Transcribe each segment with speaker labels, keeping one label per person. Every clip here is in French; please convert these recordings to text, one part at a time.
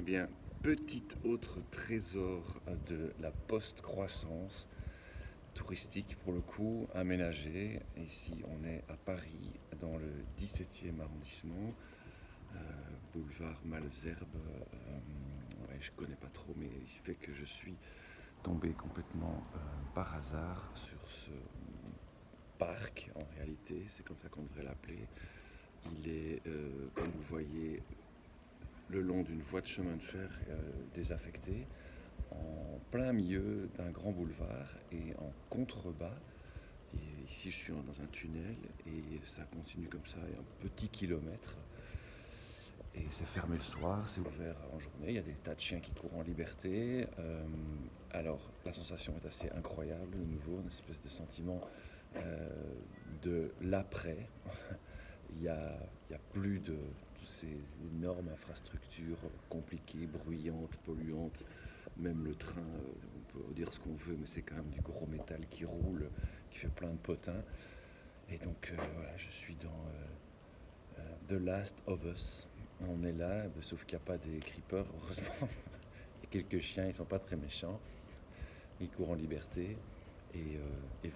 Speaker 1: bien, petit autre trésor de la post-croissance touristique pour le coup, aménagé. Ici, on est à Paris, dans le 17e arrondissement, boulevard Malesherbes. Ouais, je connais pas trop, mais il se fait que je suis tombé complètement par hasard sur ce parc, en réalité, c'est comme ça qu'on devrait l'appeler. Il est, comme vous voyez, le long d'une voie de chemin de fer désaffectée, en plein milieu d'un grand boulevard et en contrebas. Et ici, je suis dans un tunnel et ça continue comme ça, un petit kilomètre. Et c'est fermé le soir, c'est ouvert en journée. Il y a des tas de chiens qui courent en liberté. Alors, la sensation est assez incroyable, de nouveau, une espèce de sentiment de l'après. Il y a plus de ces énormes infrastructures compliquées, bruyantes, polluantes. Même le train, on peut dire ce qu'on veut, mais c'est quand même du gros métal qui roule, qui fait plein de potins. Et donc voilà, je suis dans The Last of Us. On est là, sauf qu'il n'y a pas des creepers, heureusement. Il y a quelques chiens, ils ne sont pas très méchants. Ils courent en liberté. Et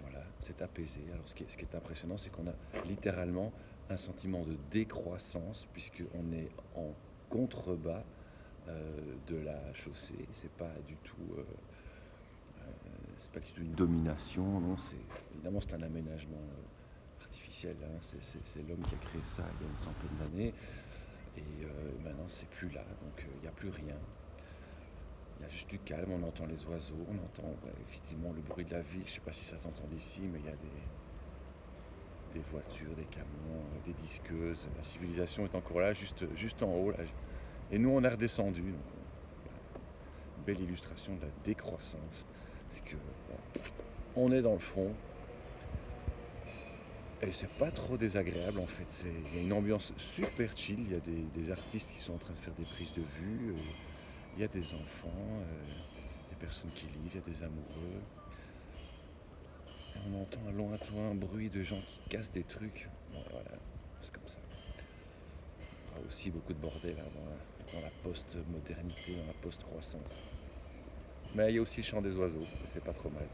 Speaker 1: voilà, c'est apaisé. Alors ce qui est impressionnant, c'est qu'on a littéralement un sentiment de décroissance, puisqu'on est en contrebas de la chaussée. C'est pas du tout une domination, non. Évidemment, c'est un aménagement artificiel. Hein. C'est l'homme qui a créé ça il y a une centaine d'années. Et maintenant, c'est plus là. Donc, il n'y a plus rien. Il y a juste du calme, on entend les oiseaux, on entend effectivement le bruit de la ville. Je ne sais pas si ça s'entend d'ici, mais il y a des voitures, des camions, des disqueuses. La civilisation est encore là, juste en haut. Là. Et nous, on est redescendu. Donc, une belle illustration de la décroissance. C'est que on est dans le fond. Et c'est pas trop désagréable en fait. Il y a une ambiance super chill. Il y a des artistes qui sont en train de faire des prises de vue. Il y a des enfants, des personnes qui lisent, il y a des amoureux. Et on entend un lointain bruit de gens qui cassent des trucs. Bon, voilà, c'est comme ça. Il y a aussi beaucoup de bordel hein, dans la post-modernité, dans la post-croissance. Mais il y a aussi le chant des oiseaux, et c'est pas trop mal.